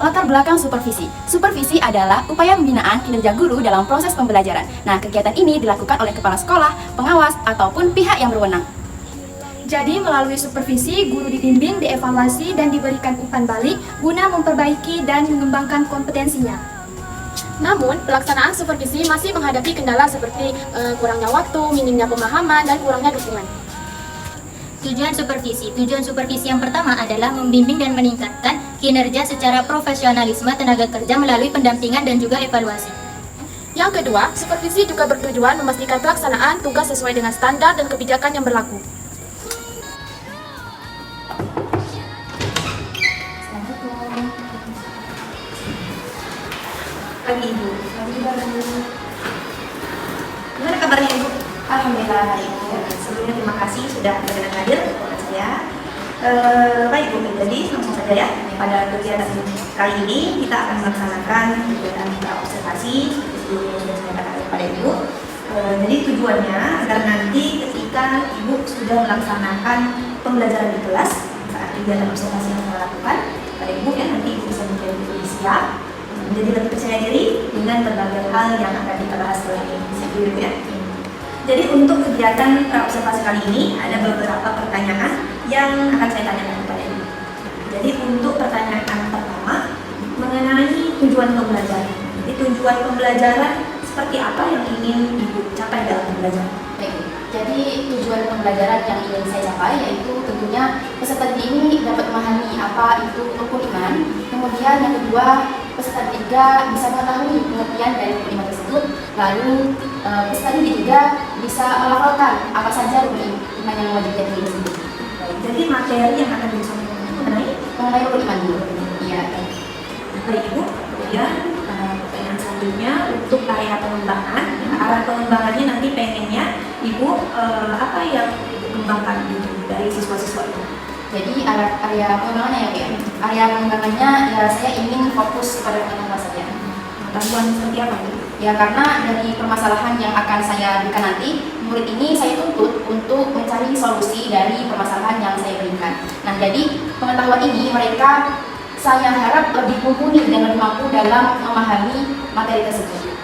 Latar belakang supervisi. Supervisi adalah upaya pembinaan kinerja guru dalam proses pembelajaran. Nah, kegiatan ini dilakukan oleh kepala sekolah, pengawas, ataupun pihak yang berwenang. Jadi melalui supervisi, guru dibimbing, dievaluasi, dan diberikan umpan balik guna memperbaiki dan mengembangkan kompetensinya. Namun, pelaksanaan supervisi masih menghadapi kendala seperti kurangnya waktu, minimnya pemahaman, dan kurangnya dukungan. Tujuan supervisi yang pertama adalah membimbing dan meningkatkan kinerja secara profesionalisme tenaga kerja melalui pendampingan dan juga evaluasi. Yang kedua, supervisi juga bertujuan memastikan pelaksanaan tugas sesuai dengan standar dan kebijakan yang berlaku. Pagi Ibu. Gimana kabarnya Ibu? Alhamdulillah hari ini. Sebelumnya terima kasih sudah berkenan hadir kepada saya. Baik Ibu, jadi langsung saja ya. Pada kegiatan kali ini kita akan melaksanakan kegiatan observasi seperti sebelumnya sudah saya katakan kepada Ibu. Jadi tujuannya agar nanti ketika Ibu sudah melaksanakan pembelajaran di kelas saat kegiatan observasi yang kita lakukan pada Ibu ya, nanti Ibu bisa menjadi lebih siap, menjadi lebih percaya diri dengan berbagai hal yang akan kita bahas setelah ini. Bisa dulu ya. Jadi untuk kegiatan observasi kali ini ada beberapa pertanyaan yang akan saya tanyakan kepada Ibu. Jadi untuk pertanyaan pertama mengenai tujuan pembelajaran. Jadi tujuan pembelajaran seperti apa yang ingin Ibu capai dalam pembelajaran? Baik, jadi tujuan pembelajaran yang ingin saya capai yaitu tentunya peserta didik ini dapat memahami apa itu rukun iman. Kemudian yang kedua, peserta didik juga bisa mengetahui pengertian dari rukun iman tersebut. Lalu peserta didik juga bisa melafalkan apa saja rukun iman yang wajib dimiliki tersebut. Jadi materi yang akan disampaikan itu mengenai rukun iman dulu. Iya. Baik Ibu, kemudian pertanyaan selanjutnya untuk area pengembangan. Arah pengembangannya nanti pengennya Ibu apa yang Ibu kembangkan gitu dari siswa-siswa itu? Jadi area pengembangannya ya, Bu ya. Area pengembangannya ya saya ingin fokus pada pengetahuan saja. Pengetahuan seperti apa Bu? Ya karena dari permasalahan yang akan saya berikan nanti, murid ini saya tuntut untuk mencari solusi dari permasalahan yang saya berikan. Nah jadi pengetahuan ini mereka saya harap lebih mumpuni dan lebih mampu dalam memahami materi tersebut.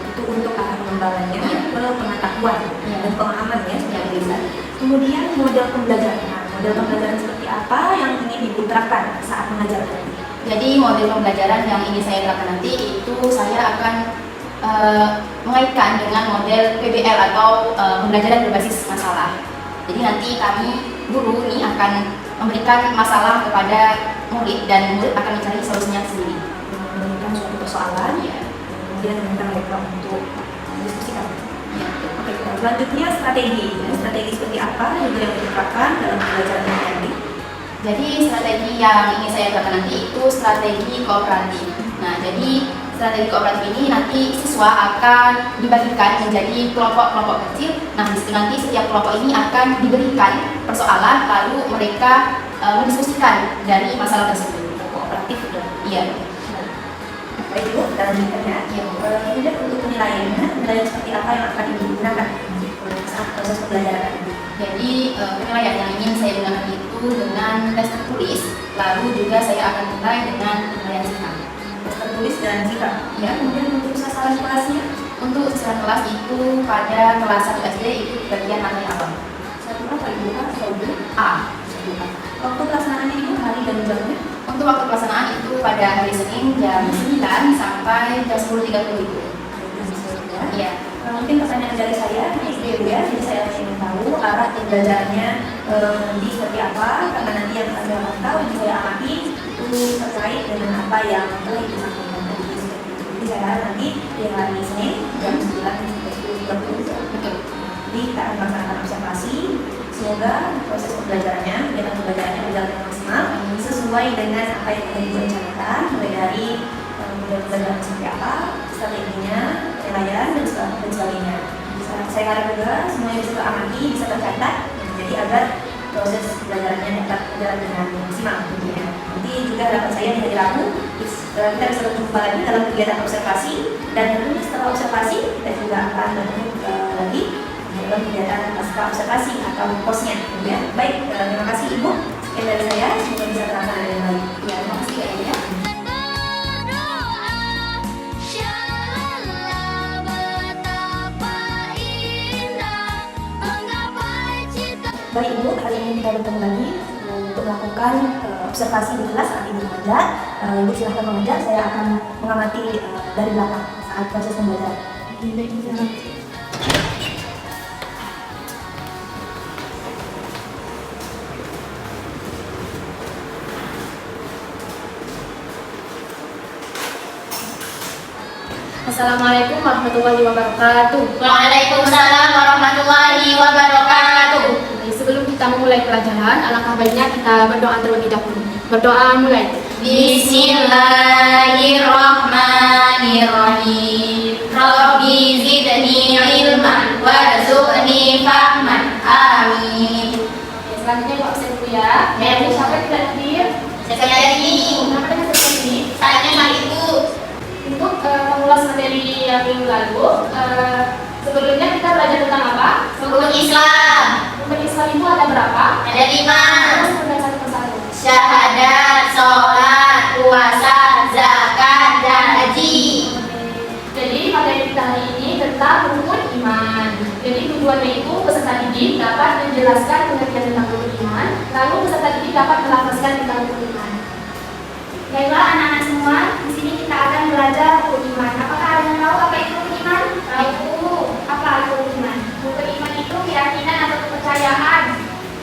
Itu untuk arah pengembangannya ke pengetahuan dan pemahaman ya. Bisa. Kemudian model pembelajaran. Nah, model pembelajaran seperti apa yang ingin Ibu terapkan saat mengajarkan? Jadi model pembelajaran yang ingin saya terapkan nanti itu saya akan mengaitkan dengan model PBL atau pembelajaran berbasis masalah. Jadi nanti kami guru ini akan memberikan masalah kepada murid dan murid akan mencari solusinya sendiri. Memberikan suatu persoalan, kemudian meminta mereka untuk diskusikan. Ya. Oke, selanjutnya strategi. Strategi seperti apa juga yang diterapkan dalam pembelajaran ini nanti? Jadi strategi yang ingin saya terapkan nanti itu strategi kooperatif. Nah, jadi strategi kooperatif ini nanti siswa akan dibagikan menjadi kelompok-kelompok kecil. Nah, di situ nanti setiap kelompok ini akan diberikan persoalan, lalu mereka mendiskusikan dari masalah tersebut. Kooperatif sudah. Iya. Baik Ibu, kita lanjutkan ya. Kemudian untuk penilaiannya, penilaian seperti apa yang akan Ibu gunakan saat proses pembelajaran? Jadi penilaian yang ingin saya gunakan itu dengan tes tertulis, lalu juga saya akan mulai dengan penilaian singkat. Tes tertulis dan sikap. Ya. Kemudian untuk sasaran kelasnya, Untuk sasaran kelas itu pada kelas 1 SD itu bagian materi awal. satu apa Ibu? A atau B? A. Waktu pelaksanaannya Ibu hari dan jamnya? Untuk waktu pelaksanaan itu pada hari Senin jam 9 sampai jam 10.30 itu. Iya. Mungkin pertanyaan dari saya, Ibu ya, jadi saya ingin tahu arah pembelajarannya nanti seperti apa, karena nanti yang saya tahu yang saya amati itu terkait dengan apa yang telah disampaikan tadi. Jadi saya harap nanti di hari Senin jam 9 sampai 10.30. Betul. Jadi kita akan melaksanakan observasi. Semoga proses pembelajarannya, kegiatan pembelajarannya berjalan dengan maksimal sesuai dengan apa yang telah direncanakan, mulai dari model pembelajaran seperti apa, strateginya, penilaian dan sebagainya. Saya harap juga semuanya bisa teramati, bisa tercatat, jadi agar proses pembelajarannya dapat berjalan dengan maksimal. Nanti juga harapan saya di hari Rabu kita bisa berjumpa lagi dalam kegiatan observasi, dan tentunya setelah observasi kita juga akan bertemu lagi dalam kegiatan pasca observasi atau posnya. Ya. Baik, terima kasih Ibu. Sekian dari saya, semoga bisa terlaksana dengan baik. Ya, terima kasih ya. kali ini kita bertemu lagi untuk melakukan observasi di kelas saat ibu mengajar. Ibu silahkan mengajar, saya akan mengamati dari belakang saat proses pembelajaran. Assalamualaikum warahmatullahi wabarakatuh. Waalaikumsalam warahmatullahi wabarakatuh. Sebelum kita memulai pelajaran, alangkah baiknya kita berdoa terlebih dahulu. Berdoa mulai. Bismillahirrahmanirrahim. Rabbi zidni ilman warzuqni fahman. Amin. Selanjutnya Pak Ustaz dulu ya. Ya. Siapa yang tidak hadir? Saya ini. Kenapa dengan seperti ini? Saatnya Pak Ibu. Untuk mengulas materi yang minggu lalu, sebelumnya kita belajar tentang apa? Rukun Islam. Rukun Islam itu ada berapa? Ada 5. Terus sebutkan satu persatu. Syahadat, sholat, puasa, zakat, dan haji. Jadi materi kita hari ini tentang rukun iman. Jadi tujuannya itu peserta didik dapat menjelaskan pengertian tentang rukun iman, lalu peserta didik dapat melafazkan tentang rukun iman. Baiklah anak-anak semua, di sini kita akan belajar rukun iman. Apakah ada yang tahu apa itu rukun iman? Tahu. Apa itu rukun iman? Rukun iman itu keyakinan atau kepercayaan.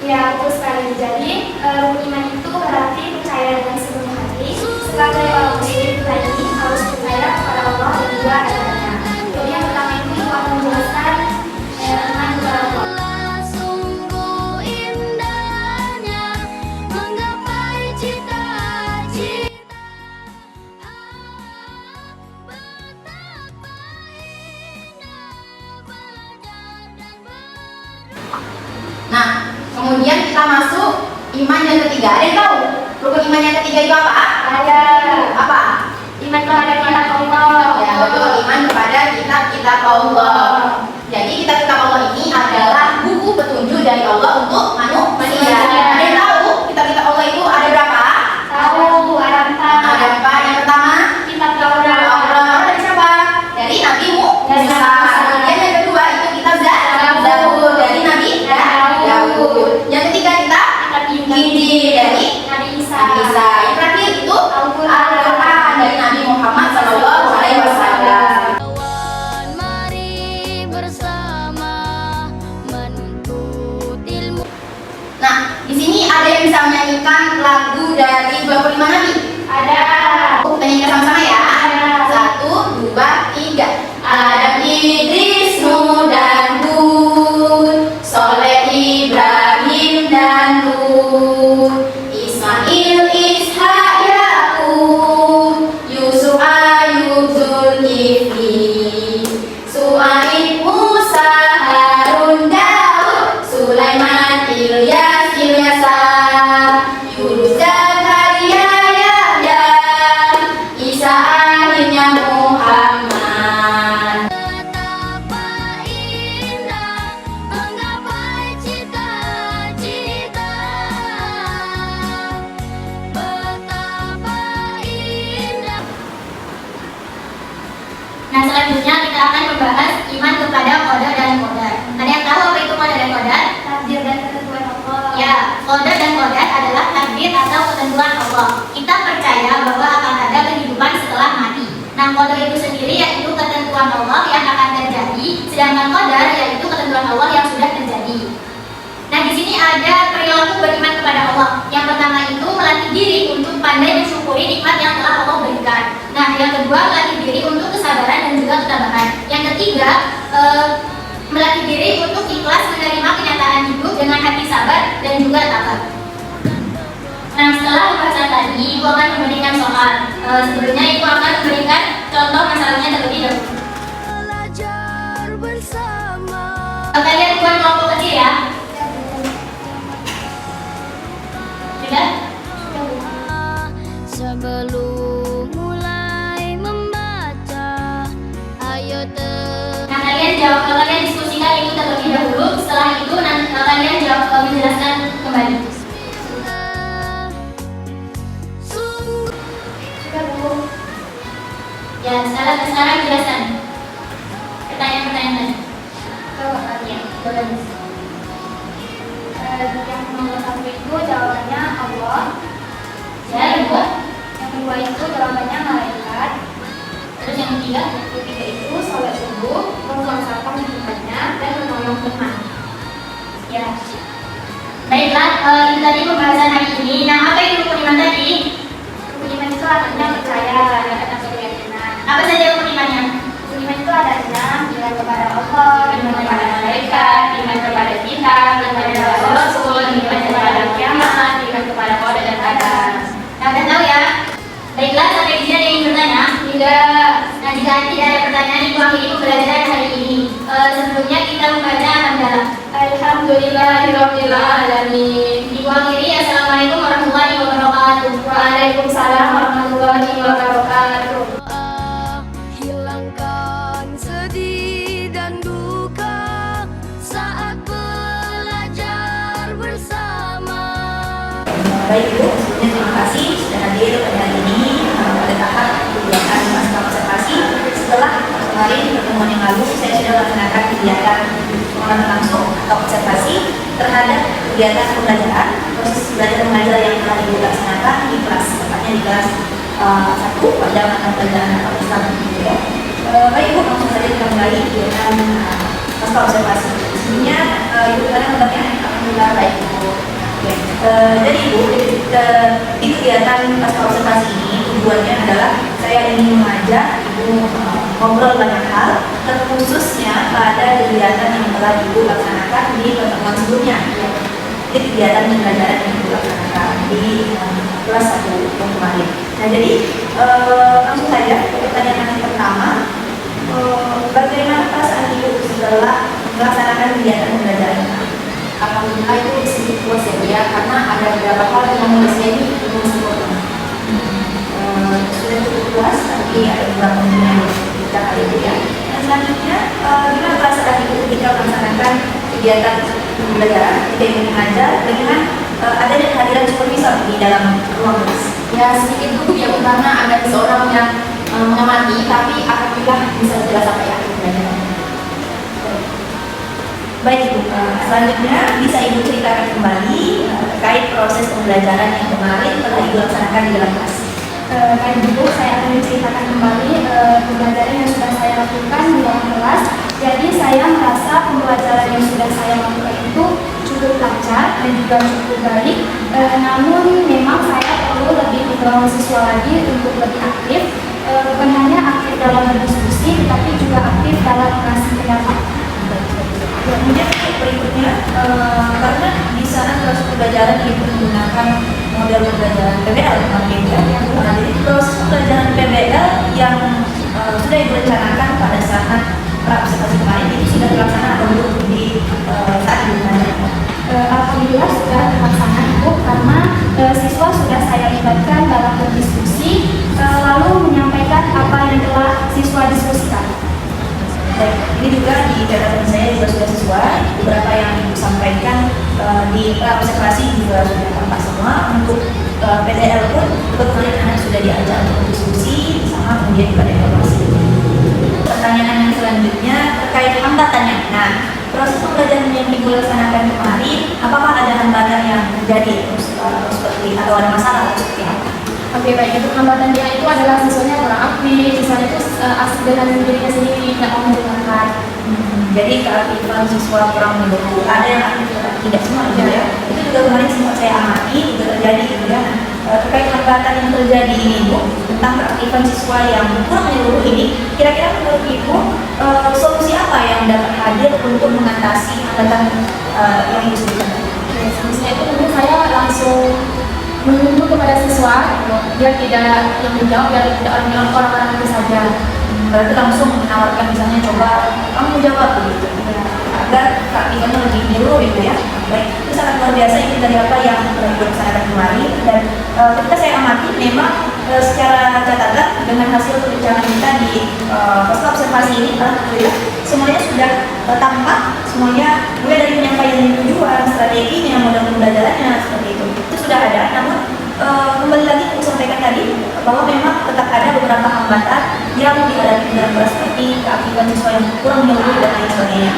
Ya, betul sekali. Jadi rukun iman itu berarti percaya dengan sepenuh hati. Sebagai orang muslim kita ini harus percaya kepada Allah dan juga agamanya. Jadi yang pertama itu akan menjelaskan iman kepada Allah. Sungguh indahnya menggapai cita-cita. Nah, kemudian kita masuk iman yang ketiga. Ada yang tahu? Rukun iman yang ketiga itu apa? Ada Apa? iman kepada kitab Allah. Ya, betul. Iman kepada kitab-kitab Allah. Jadi kitab-kitab Allah ini adalah buku petunjuk dari Allah untuk manusia. Ada yang tahu kitab-kitab Allah itu ada berapa? Tahu, ada empat. Ada 4. Yang pertama, Kitab Taurat. Allah dari siapa? Dari Nabi Musa. Kemudian yang kedua itu kitab Zabur dari Nabi Daud. Yang ketiga kitab Injil dari Nabi Isa. Nabi Isa. Yang terakhir itu Al-Quran dari Nabi Muhammad SAW. Kawan, mari bersama menuntut ilmu. Nah, di sini ada yang bisa menyanyikan lagu dari 25 Nabi? Ada. Kita nyanyikan sama-sama ya. 1, 2, 3. Adam, Idris, Nuh dan Hud, Soleh, Ibrahim dan Lut, Ismail, Ishak, Yakub, Yusuf, Ayub, Zulkifli, Su'aib, Musa, Harun, Daud, Sulaiman, Ilyas, Ilyasa, Yunus, Zakaria, Yahya, Isa, akhirnya Muhammad. Betapa indah menggapai cita-cita. Betapa indah. Nah, selanjutnya kita akan membahas iman kepada qada dan qadar. Ada yang tahu apa itu qada dan qadar? Takdir dan ketentuan Allah. Ya, qada dan qadar adalah takdir atau ketentuan Allah. Kita percaya bahwa akan ada kehidupan setelah mati. Nah, qada itu sendiri yaitu ketentuan Allah yang akan terjadi, sedangkan qadar yaitu ketentuan Allah yang sudah terjadi. Nah, di sini ada perilaku beriman kepada Allah. Yang pertama itu melatih diri untuk pandai mensyukuri nikmat yang telah Allah berikan. Nah, yang kedua melatih diri untuk kesabaran dan juga ketabahan. Yang ketiga, melatih diri untuk ikhlas menerima kenyataan hidup dengan hati sabar dan juga tabah. Nah, setelah membaca tadi, Ibu akan memberikan soal. Sebelumnya Ibu akan memberikan contoh masalahnya terlebih dahulu. Belajar bersama. Kalian buat kelompok kecil ya. Sudah? Sebelum mulai membaca, ayo Nah, kalian diskusikan itu terlebih dahulu. Setelah itu nanti kalian menjelaskan kembali. sungguh. Sudah, Bu. Ya, sekarang jelaskan pertanyaan-pertanyaan tadi. Coba kalian. Yang berlambangnya malaikat. Terus yang ketiga, Itu sholat subuh, membuang sampah di tempatnya, dan menolong teman. ya. Baiklah, itu tadi pembahasan hari ini. Nah, apa itu rukun iman tadi? Rukun iman itu artinya percaya dan keyakinan. Apa saja rukun imannya? Rukun iman itu adanya iman kepada Allah, Iman kepada malaikat, iman kepada kitab, iman kepada rasul, iman kepada kiamat, iman kepada qada dan qadar. Nah, udah tahu ya? Baiklah, sampai di sini ada yang ingin bertanya? Tidak. Nah, jika tidak ada pertanyaan, ibu akhiri pembelajaran hari ini. Sebelumnya kita membaca hamdalah. Alhamdulillahirabbil alamin. Ibu akhiri, assalamualaikum warahmatullahi wabarakatuh. Waalaikumsalam warahmatullahi wabarakatuh. Hilangkan sedih dan duka saat belajar bersama. Baik Ibu, sebelumnya terima kasih sudah hadir pada hari ini pada tahap kegiatan pasca observasi. Setelah kemarin pertemuan yang lalu saya sudah melaksanakan kegiatan pengalaman langsung atau observasi terhadap kegiatan pembelajaran proses belajar mengajar yang telah Ibu laksanakan di kelas, tepatnya di kelas 1 pada mata pelajaran atau Islam. Baik Ibu, langsung saja kita mulai kegiatan pasca observasi. Sebelumnya Ibu kalian kabarnya alhamdulillah baik Ibu. Jadi Ibu, di kegiatan pasca observasi ini tujuannya adalah saya ingin mengajak Ibu ngobrol banyak hal, terkhususnya pada kegiatan yang telah Ibu laksanakan di pertemuan sebelumnya, di kegiatan pembelajaran yang Ibu laksanakan di kelas 1 yang kemarin. Nah jadi langsung saja pertanyaan yang pertama, bagaimana perasaan Ibu setelah melaksanakan kegiatan pembelajaran ini? Alhamdulillah itu sedikit puas ya Bu ya, karena ada beberapa hal yang menurut saya ini belum sempurna. Sudah cukup puas, tapi ada beberapa yang kita kali ini ya. Dan selanjutnya, gimana perasaan Ibu ketika melaksanakan kegiatan pembelajaran, ketika Ibu mengajar dengan adanya kehadiran supervisor di dalam ruang kelas? Ya sedikit dulu ya Bu, karena ada seseorang yang mengamati, tapi alhamdulillah bisa jelas apa ya pembelajaran. Baik Ibu, selanjutnya bisa Ibu ceritakan kembali terkait proses pembelajaran yang kemarin telah Ibu laksanakan di dalam kelas. Baik Ibu, saya akan menceritakan kembali pembelajaran yang sudah saya lakukan di dalam kelas. Jadi saya merasa pembelajaran yang sudah saya lakukan itu cukup lancar dan juga cukup baik. Namun memang saya perlu lebih mendorong siswa lagi untuk lebih aktif, bukan hanya aktif dalam berdiskusi, tetapi juga aktif dalam mengasih pendapat. Kemudian berikutnya, karena di sana proses pembelajaran Ibu menggunakan model pembelajaran PBL kemarin ya. Nah, jadi proses pembelajaran PBL yang sudah Ibu rencanakan pada saat observasi kemarin itu sudah terlaksana atau belum di saat Ibu mengajar? Alhamdulillah sudah terlaksana Ibu, karena siswa sudah saya libatkan dalam berdiskusi, lalu menyampaikan apa yang telah siswa diskusikan. Baik, ini juga di catatan saya juga sudah sesuai. Beberapa yang Ibu sampaikan di observasi juga sudah tampak semua. Untuk PDL pun kemarin anak sudah diajak untuk diskusi sama kemudian juga evaluasi. Pertanyaan yang selanjutnya terkait hambatannya. Nah, proses pembelajaran yang Ibu laksanakan kemarin, apakah ada hambatan yang terjadi seperti atau ada masalah atau seperti apa? Oke, baik, untuk hambatan dia itu adalah siswanya kurang aktif, siswanya itu asik dengan dirinya sendiri, tidak mau mendengarkan. Jadi keaktifan siswa kurang mendukung, ada yang aktif tetapi tidak semua gitu ya. Itu juga kemarin sempat saya amati juga terjadi gitu ya. Terkait hambatan yang terjadi ini Bu, tentang keaktifan siswa yang kurang menyeluruh ini, kira-kira menurut Ibu solusi apa yang dapat hadir untuk mengatasi hambatan yang disebutkan? Oke, solusinya itu mungkin saya langsung menunggu kepada siswa, biar tidak yang menjawab, biar tidak orang-orang itu saja. Berarti langsung menawarkan misalnya coba kamu menjawab begitu ya, agar keaktifannya lebih menyeluruh gitu ya. Baik, itu sangat luar biasa ini dari apa yang telah dilaksanakan kemarin. Dan ketika saya amati memang secara catatan dengan hasil perbincangan kita di pasca observasi ini, alhamdulillah semuanya sudah tampak, semuanya mulai dari penyampaian tujuan, strateginya, model pembelajarannya seperti itu sudah ada. Namun kembali lagi aku sampaikan tadi bahwa memang tetap ada beberapa hambatan yang dihadapi dalam kelas seperti keaktifan siswa yang kurang menyeluruh dan lain sebagainya.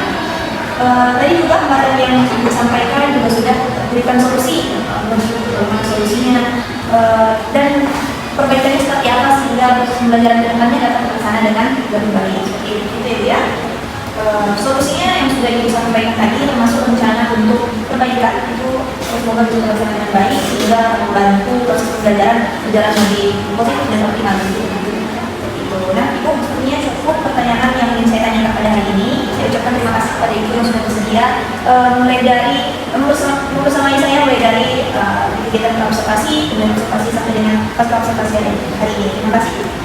Tadi juga hambatan yang disampaikan juga sudah berikan solusi, bagaimana solusinya, dan perbaikannya seperti apa sehingga proses pembelajaran ke depannya dapat terlaksana dengan lebih baik. Seperti itu ya. Solusinya yang sudah Ibu sampaikan tadi termasuk rencana untuk perbaikan itu semoga bisa terlaksana dengan baik sehingga membantu proses pembelajaran berjalan lebih positif dan optimal. Nah, Ibu sepertinya cukup pertanyaan yang ingin saya tanyakan pada hari ini. Saya ucapkan terima kasih kepada Ibu yang sudah bersedia mulai dari membersamai saya mulai dari kegiatan observasi, kemudian observasi sampai dengan pasca observasi hari ini. Terima kasih.